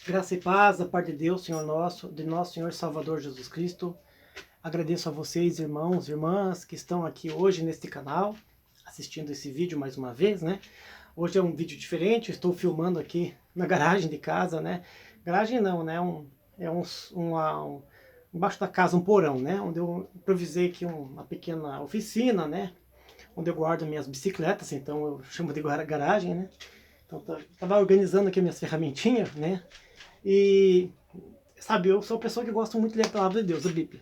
Graça e paz da parte de Deus, Senhor nosso, de nosso Senhor Salvador Jesus Cristo. Agradeço a vocês, irmãos e irmãs, que estão aqui hoje neste canal, assistindo esse vídeo mais uma vez, né? Hoje é um vídeo diferente, eu estou filmando aqui na garagem de casa, né? Garagem não, né? Embaixo da casa, um porão, né? Onde eu improvisei aqui uma pequena oficina, né? Onde eu guardo minhas bicicletas, então eu chamo de garagem, né? Então estava organizando aqui minhas ferramentinhas, né? E, sabe, eu sou uma pessoa que gosta muito de ler a palavra de Deus, a Bíblia.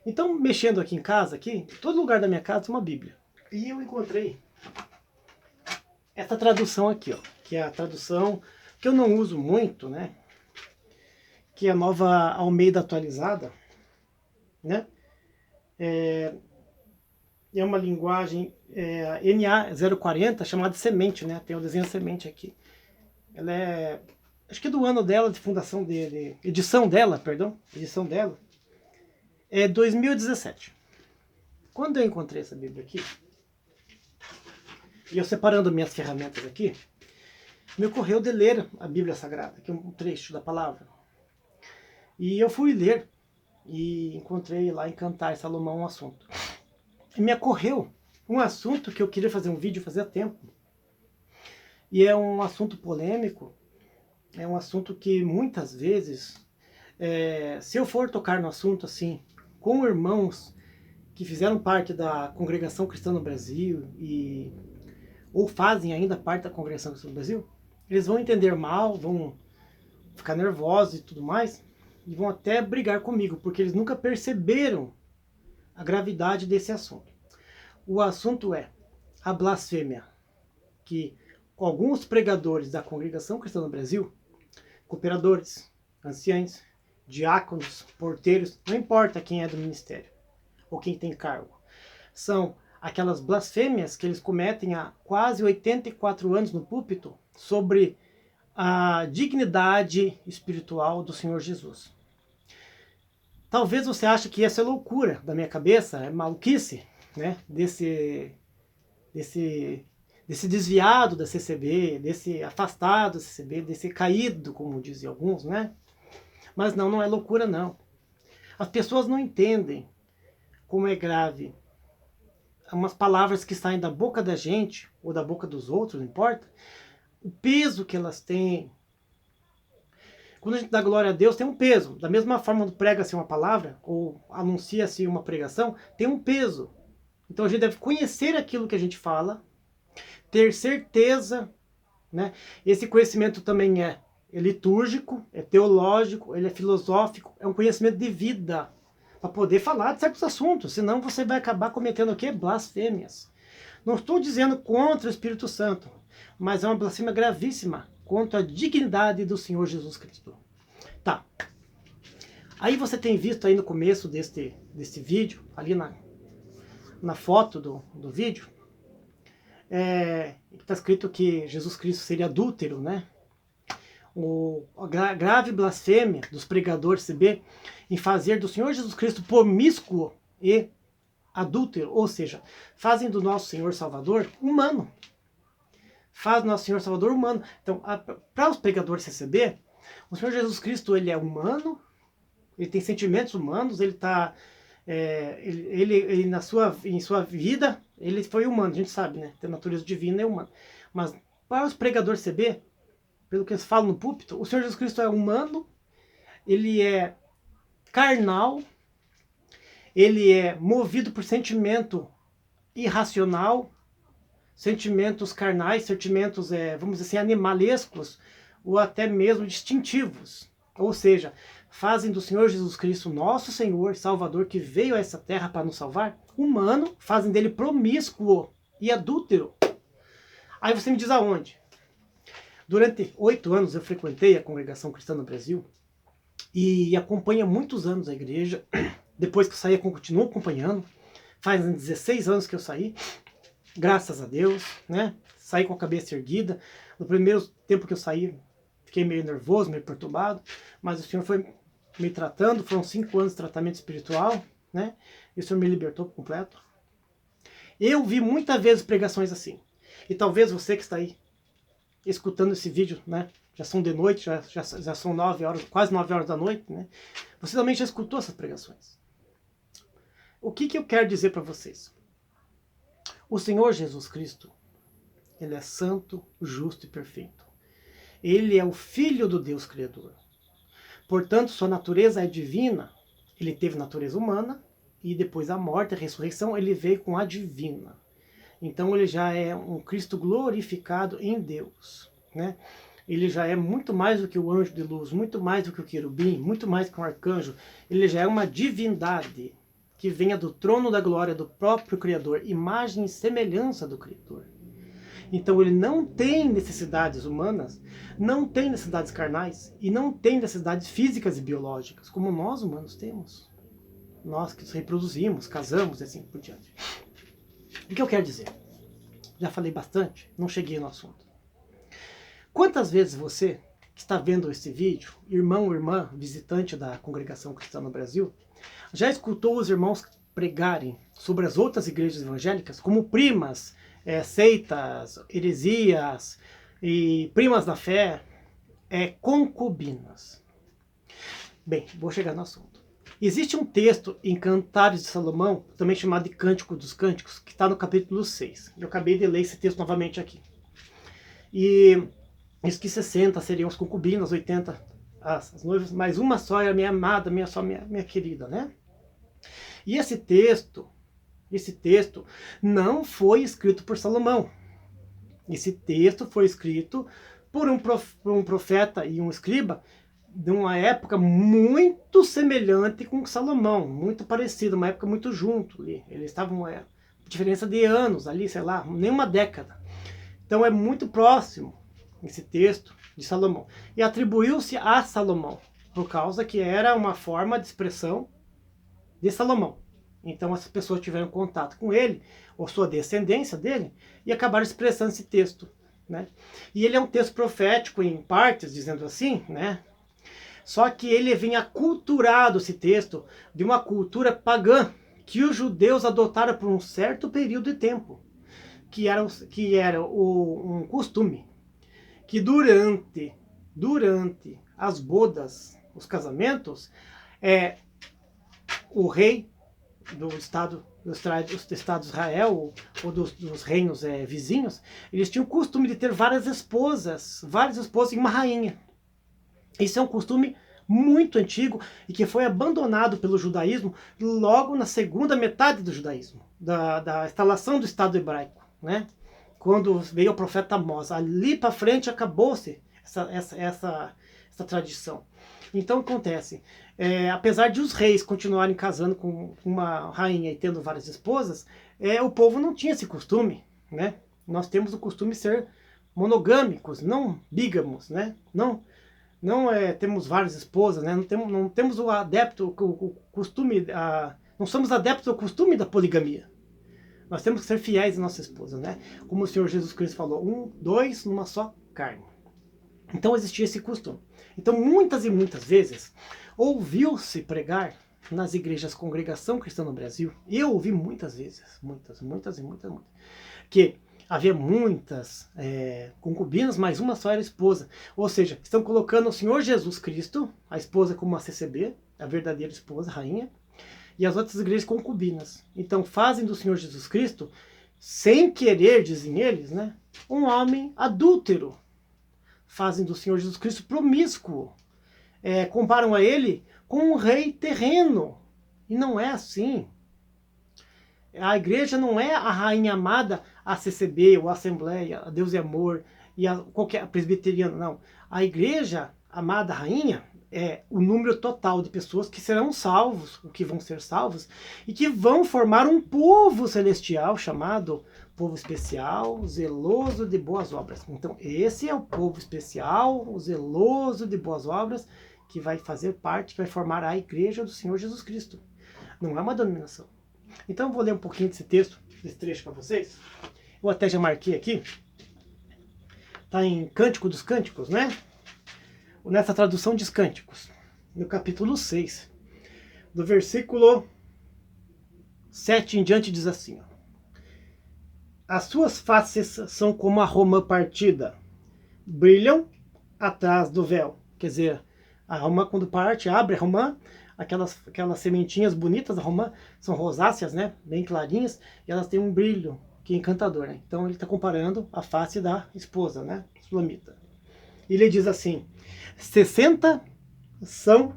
Então, mexendo aqui em casa, aqui, todo lugar da minha casa tem uma Bíblia. E eu encontrei essa tradução aqui, ó, que é a tradução que eu não uso muito, né? Que é a Nova Almeida Atualizada, né? É uma linguagem NA 040, chamada Semente, né? Tem o desenho Semente aqui. Ela é, acho que do ano dela, de fundação dele, edição dela, é 2017. Quando eu encontrei essa Bíblia aqui, e eu separando minhas ferramentas aqui, me ocorreu de ler a Bíblia Sagrada, que é um trecho da palavra. E eu fui ler, e encontrei lá em Cantares de Salomão um assunto. E me ocorreu um assunto que eu queria fazer um vídeo fazia tempo. E é um assunto polêmico, é um assunto que muitas vezes, se eu for tocar no assunto assim, com irmãos que fizeram parte da Congregação Cristã no Brasil, ou fazem ainda parte da Congregação Cristã no Brasil, eles vão entender mal, vão ficar nervosos e tudo mais, e vão até brigar comigo, porque eles nunca perceberam a gravidade desse assunto. O assunto é a blasfêmia, que alguns pregadores da Congregação Cristã no Brasil, cooperadores, anciães, diáconos, porteiros, não importa quem é do ministério ou quem tem cargo, são aquelas blasfêmias que eles cometem há quase 84 anos no púlpito sobre a dignidade espiritual do Senhor Jesus. Talvez você ache que essa é loucura da minha cabeça, é maluquice, né? Desse desviado da CCB, desse afastado da CCB, desse caído, como dizem alguns, né? Mas não é loucura não. As pessoas não entendem como é grave umas palavras que saem da boca da gente, ou da boca dos outros, não importa, o peso que elas têm. Quando a gente dá glória a Deus, tem um peso. Da mesma forma quando prega-se uma palavra, ou anuncia-se uma pregação, tem um peso. Então a gente deve conhecer aquilo que a gente fala, ter certeza, né? Esse conhecimento também é litúrgico, é teológico, ele é filosófico, é um conhecimento de vida, para poder falar de certos assuntos, senão você vai acabar cometendo o quê? Blasfêmias. Não estou dizendo contra o Espírito Santo, mas é uma blasfêmia gravíssima contra a dignidade do Senhor Jesus Cristo. Tá. Aí você tem visto aí no começo deste vídeo, ali na foto do vídeo, está escrito que Jesus Cristo seria adúltero, né? A grave blasfêmia dos pregadores CB em fazer do Senhor Jesus Cristo promíscuo e adúltero, ou seja, fazem do nosso Senhor Salvador humano. Faz do nosso Senhor Salvador humano. Então, para os pregadores CCB, o Senhor Jesus Cristo, ele é humano, ele tem sentimentos humanos, ele está ele em sua vida, ele foi humano, a gente sabe, né? Tem natureza divina, é humano. Mas para os pregadores CB, pelo que eles falam no púlpito, o Senhor Jesus Cristo é humano, ele é carnal, ele é movido por sentimento irracional, sentimentos carnais, sentimentos, vamos dizer assim, animalescos, ou até mesmo distintivos. Ou seja, fazem do Senhor Jesus Cristo, nosso Senhor, Salvador, que veio a essa terra para nos salvar, humano, fazem dele promíscuo e adúltero. Aí você me diz aonde? Durante 8 anos eu frequentei a Congregação Cristã no Brasil e acompanho há muitos anos a igreja. Depois que eu saí, eu continuo acompanhando. Faz 16 anos que eu saí, graças a Deus, né? Saí com a cabeça erguida. No primeiro tempo que eu saí, fiquei meio nervoso, meio perturbado, mas o Senhor foi me tratando. Foram 5 anos de tratamento espiritual, né? E o Senhor me libertou por completo. Eu vi muitas vezes pregações assim. E talvez você que está aí escutando esse vídeo, né, já são de noite, já são 9 horas, quase 9 horas da noite, né? Você também já escutou essas pregações. O que eu quero dizer para vocês? O Senhor Jesus Cristo, Ele é santo, justo e perfeito. Ele é o Filho do Deus Criador. Portanto, sua natureza é divina. Ele teve natureza humana e depois da morte, a ressurreição, ele veio com a divina. Então ele já é um Cristo glorificado em Deus, né? Ele já é muito mais do que o anjo de luz, muito mais do que o querubim, muito mais que um arcanjo. Ele já é uma divindade que venha do trono da glória do próprio Criador, imagem e semelhança do Criador. Então ele não tem necessidades humanas, não tem necessidades carnais e não tem necessidades físicas e biológicas, como nós humanos temos. Nós que nos reproduzimos, casamos e assim por diante. O que eu quero dizer? Já falei bastante, não cheguei no assunto. Quantas vezes você que está vendo esse vídeo, irmão ou irmã, visitante da Congregação Cristã no Brasil, já escutou os irmãos pregarem sobre as outras igrejas evangélicas como primas, seitas, heresias e primas da fé, concubinas? Bem, vou chegar no assunto. Existe um texto em Cantares de Salomão, também chamado de Cântico dos Cânticos, que está no capítulo 6. Eu acabei de ler esse texto novamente aqui. E isso que 60 seriam as concubinas, 80 as noivas, mas uma só é a minha amada, minha querida, né? E esse texto não foi escrito por Salomão. Esse texto foi escrito por um profeta e um escriba de uma época muito semelhante com Salomão, muito parecido, uma época muito junto ali. Eles estavam diferença de anos ali, sei lá, nem uma década. Então é muito próximo esse texto de Salomão. E atribuiu-se a Salomão, por causa que era uma forma de expressão de Salomão. Então as pessoas tiveram contato com ele, ou sua descendência dele, e acabaram expressando esse texto, né? E ele é um texto profético em partes, dizendo assim, né? Só que ele vinha aculturado, esse texto, de uma cultura pagã, que os judeus adotaram por um certo período de tempo, que era um costume, que durante as bodas, os casamentos, o rei do estado de Israel ou dos reinos vizinhos, eles tinham o costume de ter várias esposas e uma rainha. Isso é um costume muito antigo e que foi abandonado pelo judaísmo logo na segunda metade do judaísmo, da instalação do Estado hebraico, né? Quando veio o profeta Amós. Ali para frente acabou-se essa tradição. Então acontece, apesar de os reis continuarem casando com uma rainha e tendo várias esposas, o povo não tinha esse costume, né? Nós temos o costume de ser monogâmicos, não bígamos, né? Não temos várias esposas, né? Não temos o costume, não somos adeptos ao costume da poligamia. Nós temos que ser fiéis à nossa esposa, né? Como o Senhor Jesus Cristo falou, 2 numa só carne. Então existia esse costume. Então muitas e muitas vezes ouviu-se pregar nas igrejas Congregação Cristã no Brasil. Eu ouvi muitas vezes, muitas, que havia muitas concubinas, mas uma só era esposa. Ou seja, estão colocando o Senhor Jesus Cristo, a esposa, como uma CCB, a verdadeira esposa, a rainha, e as outras igrejas concubinas. Então fazem do Senhor Jesus Cristo, sem querer, dizem eles, né, um homem adúltero. Fazem do Senhor Jesus Cristo promíscuo. Comparam a ele com um rei terreno. E não é assim. A igreja não é a rainha amada, a CCB, ou a Assembleia, a Deus e Amor, e qualquer presbiteriano, não. A igreja, amada rainha, é o número total de pessoas que serão salvos, ou que vão ser salvos, e que vão formar um povo celestial chamado povo especial, zeloso de boas obras. Então esse é o povo especial, o zeloso de boas obras, que vai fazer parte, que vai formar a igreja do Senhor Jesus Cristo. Não é uma denominação. Então eu vou ler um pouquinho desse texto, desse trecho para vocês. Eu até já marquei aqui. Está em Cântico dos Cânticos, né? Nessa tradução de Cânticos, no capítulo 6, do versículo 7 em diante, diz assim: as suas faces são como a romã partida, brilham atrás do véu. Quer dizer, a romã quando parte, abre a romã, aquelas sementinhas bonitas da romã são rosáceas, né? Bem clarinhas, e elas têm um brilho que é encantador, né? Então ele está comparando a face da esposa, né? Sulamita. E ele diz assim: 60 são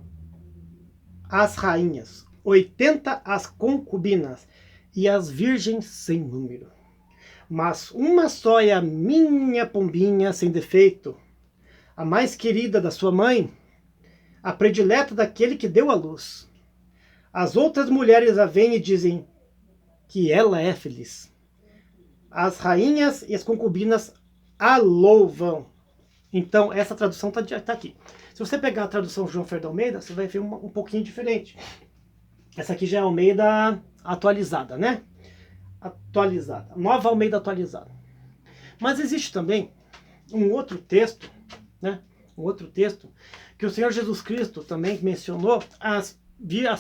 as rainhas, 80 as concubinas e as virgens sem número. Mas uma só é a minha pombinha sem defeito, a mais querida da sua mãe, a predileta daquele que deu a luz. As outras mulheres a veem e dizem que ela é feliz. As rainhas e as concubinas a louvam. Então, essa tradução está aqui. Se você pegar a tradução João Ferreira de Almeida, você vai ver um pouquinho diferente. Essa aqui já é a Almeida atualizada, né? Atualizada. Nova Almeida atualizada. Mas existe também um outro texto, né? Um outro texto que o Senhor Jesus Cristo também mencionou as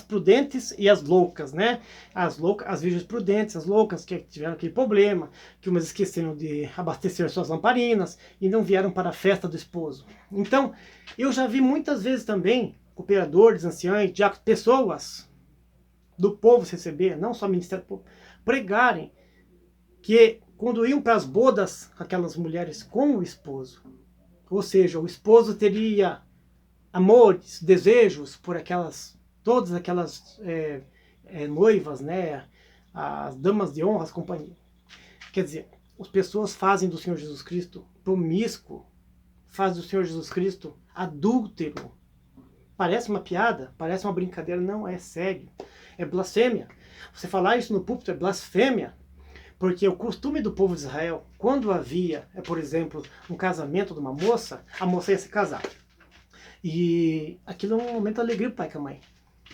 prudentes e as loucas, né? As virgens prudentes, as loucas que tiveram aquele problema, que umas esqueceram de abastecer suas lamparinas e não vieram para a festa do esposo. Então, eu já vi muitas vezes também cooperadores, anciãos, diáconos, pessoas do povo receber, não só ministério público, pregarem que quando iam para as bodas aquelas mulheres com o esposo, ou seja, o esposo teria amores, desejos por todas aquelas noivas, né, as damas de honra, as companhias. Quer dizer, as pessoas fazem do Senhor Jesus Cristo promíscuo, fazem do Senhor Jesus Cristo adúltero. Parece uma piada, parece uma brincadeira, não, é sério. É blasfêmia. Você falar isso no púlpito é blasfêmia, porque o costume do povo de Israel, quando havia, por exemplo, um casamento de uma moça, a moça ia se casar. E aquilo é um momento de alegria para o pai e para a mãe.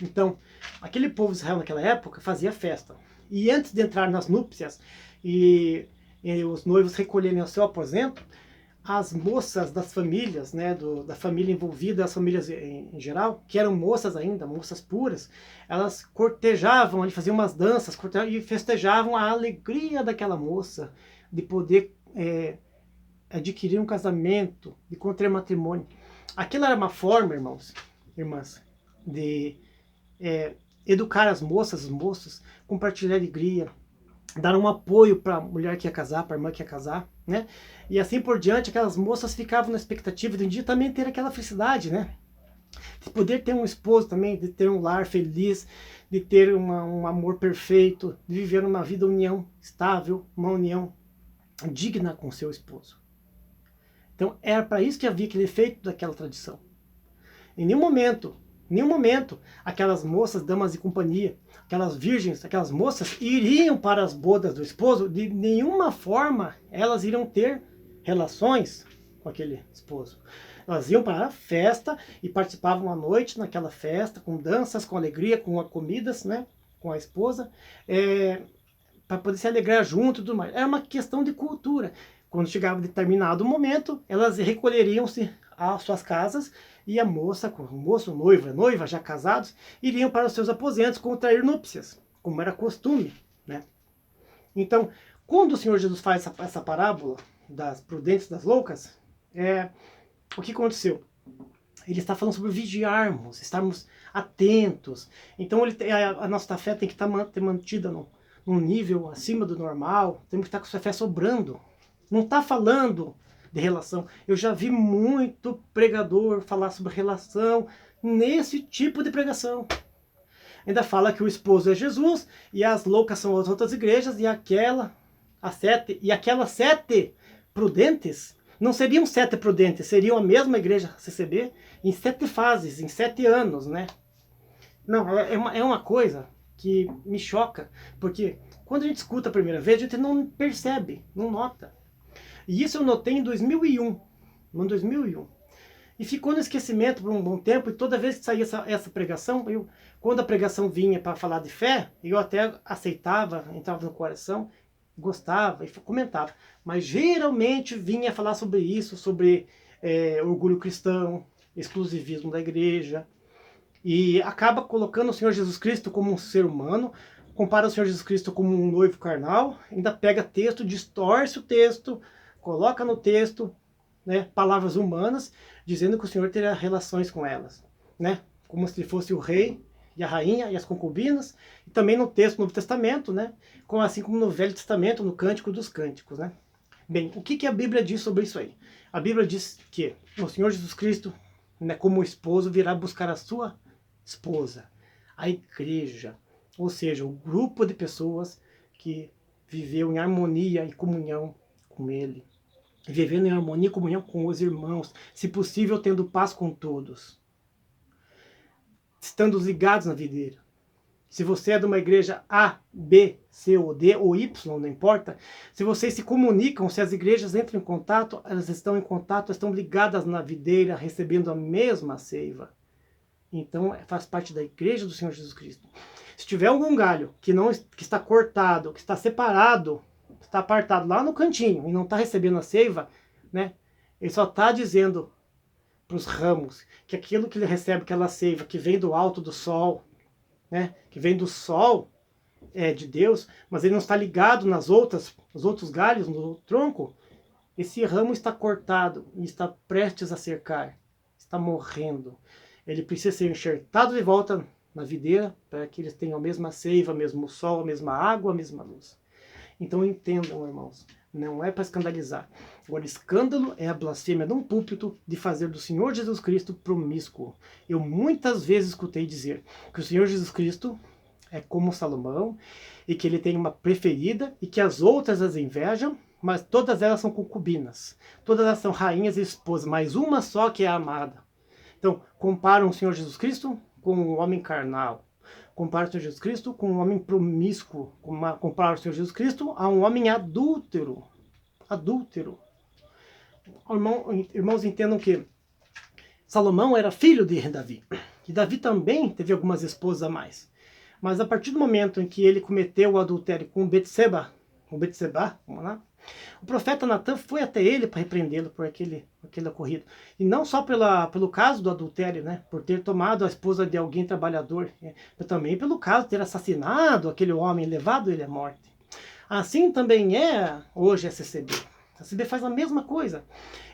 Então, aquele povo de Israel naquela época fazia festa. E antes de entrar nas núpcias e os noivos recolherem o seu aposento, as moças das famílias, né, da família envolvida, as famílias em geral, que eram moças ainda, moças puras, elas cortejavam, faziam umas danças e festejavam a alegria daquela moça de poder adquirir um casamento, de contrair matrimônio. Aquilo era uma forma, irmãs, de educar as moças, os moços, compartilhar alegria, dar um apoio para a mulher que ia casar, para a irmã que ia casar, né? E assim por diante, aquelas moças ficavam na expectativa de um dia também ter aquela felicidade, né? De poder ter um esposo também, de ter um lar feliz, de ter um amor perfeito, de viver uma vida, união estável, uma união digna com seu esposo. Então era para isso que havia aquele efeito daquela tradição. Em nenhum momento, aquelas moças, damas de companhia, aquelas virgens, aquelas moças iriam para as bodas do esposo, de nenhuma forma elas iriam ter relações com aquele esposo. Elas iam para a festa e participavam à noite naquela festa, com danças, com alegria, com comidas, né, com a esposa, para poder se alegrar junto e tudo mais. Era uma questão de cultura. Quando chegava determinado momento, elas recolheriam-se às suas casas e a moça, o moço, noiva, já casados, iriam para os seus aposentos contrair núpcias, como era costume, né? Então, quando o Senhor Jesus faz essa parábola das prudentes e das loucas, o que aconteceu? Ele está falando sobre vigiarmos, estarmos atentos. Então, a nossa fé tem que estar mantida num nível acima do normal, temos que estar com a sua fé sobrando. Não está falando de relação. Eu já vi muito pregador falar sobre relação nesse tipo de pregação. Ainda fala que o esposo é Jesus e as loucas são as outras igrejas e aquelas sete prudentes não seriam 7 prudentes, seriam a mesma igreja CCB em 7 fases, em 7 anos, né? Não, é uma coisa que me choca, porque quando a gente escuta a primeira vez, a gente não percebe, não nota. E isso eu notei em 2001. E ficou no esquecimento por um bom tempo, e toda vez que saía essa pregação, quando a pregação vinha para falar de fé, eu até aceitava, entrava no coração, gostava e comentava. Mas geralmente vinha falar sobre isso, sobre orgulho cristão, exclusivismo da igreja, e acaba colocando o Senhor Jesus Cristo como um ser humano, compara o Senhor Jesus Cristo como um noivo carnal, ainda pega texto, distorce o texto, coloca no texto né, palavras humanas, dizendo que o Senhor teria relações com elas, né, como se fosse o rei e a rainha e as concubinas, e também no texto do Novo Testamento, né, assim como no Velho Testamento, no Cântico dos Cânticos, né. Bem, o que a Bíblia diz sobre isso aí? A Bíblia diz que o Senhor Jesus Cristo, né, como esposo, virá buscar a sua esposa, a igreja, ou seja, o grupo de pessoas que viveu em harmonia e comunhão com Ele, vivendo em harmonia e comunhão com os irmãos, se possível tendo paz com todos, estando ligados na videira. Se você é de uma igreja A, B, C ou D, ou Y, não importa, se vocês se comunicam, se as igrejas entram em contato, elas estão em contato, estão ligadas na videira, recebendo a mesma seiva. Então, faz parte da igreja do Senhor Jesus Cristo. Se tiver algum galho que está cortado, que está separado, está apartado lá no cantinho e não está recebendo a seiva, né, ele só está dizendo para os ramos que aquilo que ele recebe, aquela seiva que vem do alto do sol, né, que vem do sol, é de Deus, mas ele não está ligado nos outros galhos, no tronco, esse ramo está cortado e está prestes a secar, está morrendo. Ele precisa ser enxertado de volta na videira para que eles tenham a mesma seiva, o mesmo sol, a mesma água, a mesma luz. Então entendam, irmãos, não é para escandalizar. Agora, escândalo é a blasfêmia de um púlpito de fazer do Senhor Jesus Cristo promíscuo. Eu muitas vezes escutei dizer que o Senhor Jesus Cristo é como Salomão e que ele tem uma preferida e que as outras as invejam, mas todas elas são concubinas. Todas elas são rainhas e esposas, mas uma só que é a amada. Então, comparam o Senhor Jesus Cristo com um homem carnal. Comparam o Senhor Jesus Cristo com um homem promíscuo. Comparam o Senhor Jesus Cristo a um homem adúltero. Adúltero. Irmãos, entendam que Salomão era filho de Davi. E Davi também teve algumas esposas a mais. Mas a partir do momento em que ele cometeu o adultério com Betseba, vamos lá, o profeta Natan foi até ele para repreendê-lo por aquele ocorrido. E não só pelo caso do adultério, né, por ter tomado a esposa de alguém trabalhador, mas também pelo caso de ter assassinado aquele homem, levado ele à morte. Assim também é hoje a CCB. A CCB faz a mesma coisa.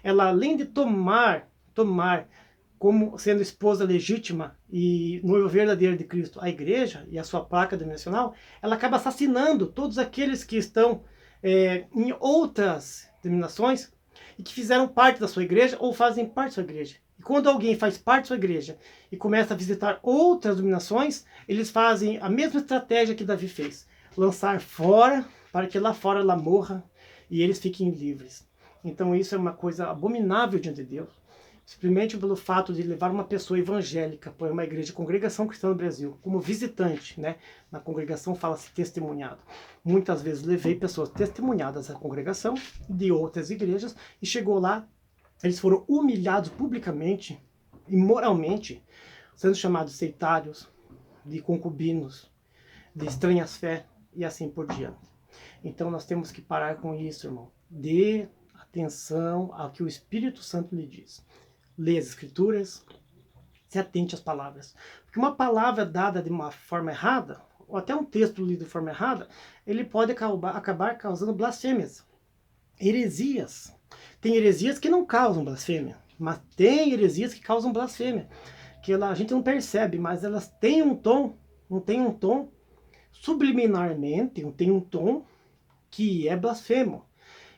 Ela, além de tomar como sendo esposa legítima e noiva verdadeira de Cristo a igreja e a sua placa denominacional, ela acaba assassinando todos aqueles que estão em outras denominações e que fizeram parte da sua igreja ou fazem parte da sua igreja. E quando alguém faz parte da sua igreja e começa a visitar outras denominações, eles fazem a mesma estratégia que Davi fez: lançar fora, para que lá fora ela morra e eles fiquem livres. Então isso é uma coisa abominável diante de Deus. Simplesmente pelo fato de levar uma pessoa evangélica para uma igreja, congregação cristã no Brasil, como visitante, né? Na congregação fala-se testemunhado. Muitas vezes levei pessoas testemunhadas à congregação de outras igrejas e chegou lá, eles foram humilhados publicamente e moralmente, sendo chamados sectários, de concubinos, de estranhas fé e assim por diante. Então nós temos que parar com isso, irmão. Dê atenção ao que o Espírito Santo lhe diz. Leia as Escrituras, se atente às palavras. Porque uma palavra dada de uma forma errada, ou até um texto lido de forma errada, ele pode acabar causando blasfêmias, heresias. Tem heresias que não causam blasfêmia, mas tem heresias que causam blasfêmia, que a gente não percebe, mas elas têm um tom, subliminarmente, tem um tom que é blasfemo.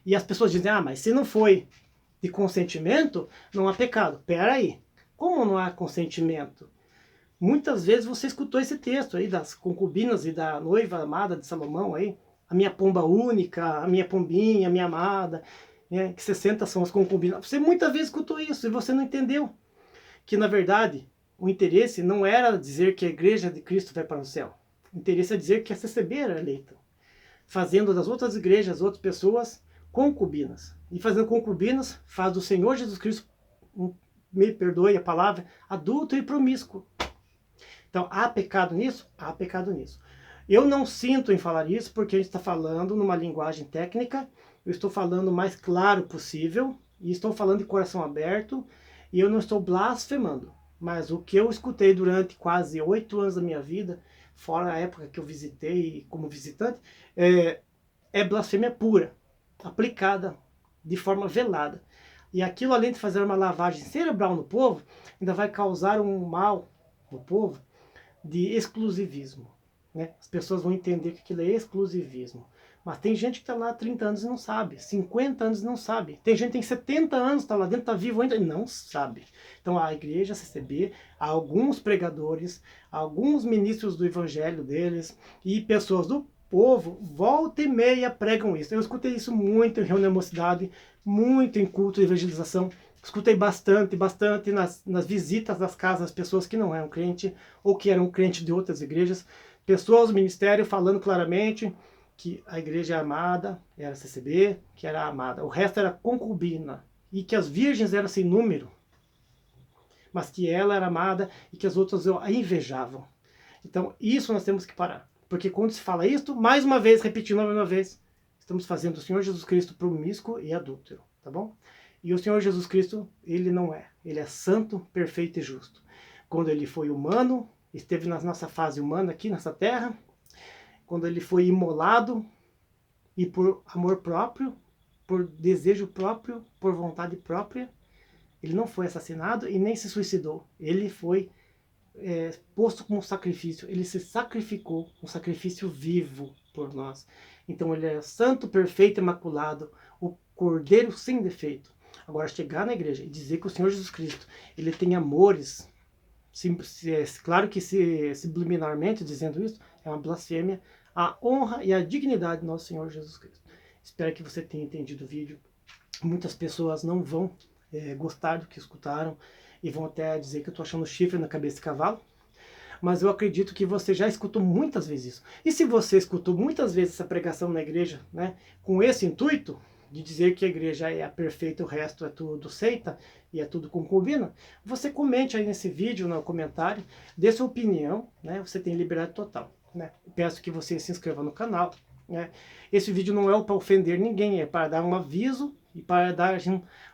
E as pessoas dizem, mas se não foi de consentimento, não há pecado. Pera aí, como não há consentimento? Muitas vezes você escutou esse texto aí das concubinas e da noiva amada de Salomão aí, a minha pomba única, a minha pombinha, a minha amada, né, que 60 são as concubinas. Você muitas vezes escutou isso e você não entendeu que, na verdade, o interesse não era dizer que a igreja de Cristo vai para o céu. O interesse é dizer que a CCB era eleita, fazendo das outras igrejas, outras pessoas, concubinas. E fazendo concubinas, faz do Senhor Jesus Cristo, me perdoe a palavra, adulto e promíscuo. Então, há pecado nisso? Há pecado nisso. Eu não sinto em falar isso, porque a gente está falando numa linguagem técnica, eu estou falando o mais claro possível, e estou falando de coração aberto, e eu não estou blasfemando. Mas o que eu escutei durante quase 8 anos da minha vida, fora a época que eu visitei como visitante, é blasfêmia pura, aplicada de forma velada. E aquilo, além de fazer uma lavagem cerebral no povo, ainda vai causar um mal no povo de exclusivismo, né? As pessoas vão entender que aquilo é exclusivismo. Mas tem gente que está lá há 30 anos e não sabe, 50 anos e não sabe. Tem gente que tem 70 anos, está lá dentro, está vivo ainda e não sabe. Então a igreja CCB, alguns pregadores, alguns ministros do evangelho deles e pessoas do povo, volta e meia pregam isso. Eu escutei isso muito em reunião da mocidade, muito em culto de evangelização. Escutei bastante nas visitas das casas das pessoas que não eram crente ou que eram crente de outras igrejas, pessoas do ministério falando claramente que a igreja é amada, era CCB, que era amada. O resto era concubina. E que as virgens eram sem número, mas que ela era amada e que as outras a invejavam. Então isso nós temos que parar. Porque quando se fala isto, mais uma vez, repetindo mais uma vez, estamos fazendo o Senhor Jesus Cristo promíscuo e adúltero, tá bom? E o Senhor Jesus Cristo, ele não é. Ele é santo, perfeito e justo. Quando ele foi humano, esteve na nossa fase humana aqui nessa terra, quando ele foi imolado e por amor próprio, por desejo próprio, por vontade própria, ele não foi assassinado e nem se suicidou. Ele foi posto como sacrifício. Ele se sacrificou, um sacrifício vivo por nós. Então ele é santo, perfeito, imaculado, o Cordeiro sem defeito. Agora, chegar na igreja e dizer que o Senhor Jesus Cristo, ele tem amores, claro que subliminarmente dizendo isso, é uma blasfêmia, a honra e a dignidade do nosso Senhor Jesus Cristo. Espero que você tenha entendido o vídeo. Muitas pessoas não vão gostar do que escutaram e vão até dizer que eu estou achando chifre na cabeça de cavalo, mas eu acredito que você já escutou muitas vezes isso. E se você escutou muitas vezes essa pregação na igreja, né, com esse intuito de dizer que a igreja é a perfeita, o resto é tudo seita e é tudo concubina, você comente aí nesse vídeo, no comentário, dê sua opinião, né, você tem liberdade total. Né? Peço que você se inscreva no canal. Né? Esse vídeo não é para ofender ninguém, é para dar um aviso e para dar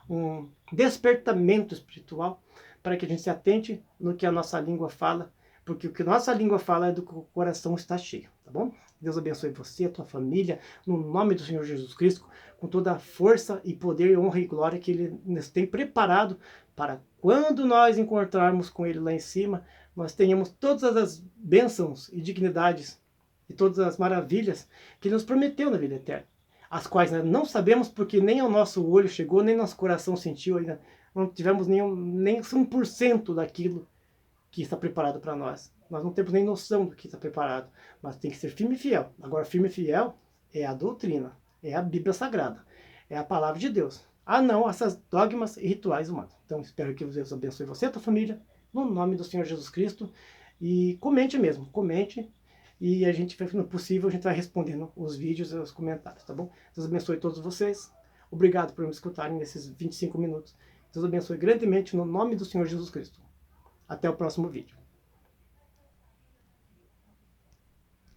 um despertamento espiritual, para que a gente se atente no que a nossa língua fala, porque o que a nossa língua fala é do que o coração está cheio, tá bom? Deus abençoe você, a tua família, no nome do Senhor Jesus Cristo, com toda a força e poder, honra e glória que Ele nos tem preparado para quando nós encontrarmos com Ele lá em cima, nós tenhamos todas as bênçãos e dignidades e todas as maravilhas que Ele nos prometeu na vida eterna, as quais nós não sabemos porque nem ao nosso olho chegou, nem nosso coração sentiu ainda, não tivemos nem 1% daquilo que está preparado para nós. Nós não temos nem noção do que está preparado, mas tem que ser firme e fiel. Agora, firme e fiel é a doutrina, é a Bíblia Sagrada, é a palavra de Deus. Ah, não, essas dogmas e rituais humanos. Então, espero que Deus abençoe você e a tua família, no nome do Senhor Jesus Cristo. E comente mesmo, comente. E a gente, no possível, a gente vai respondendo os vídeos e os comentários, tá bom? Deus abençoe todos vocês. Obrigado por me escutarem nesses 25 minutos. Deus abençoe grandemente no nome do Senhor Jesus Cristo. Até o próximo vídeo.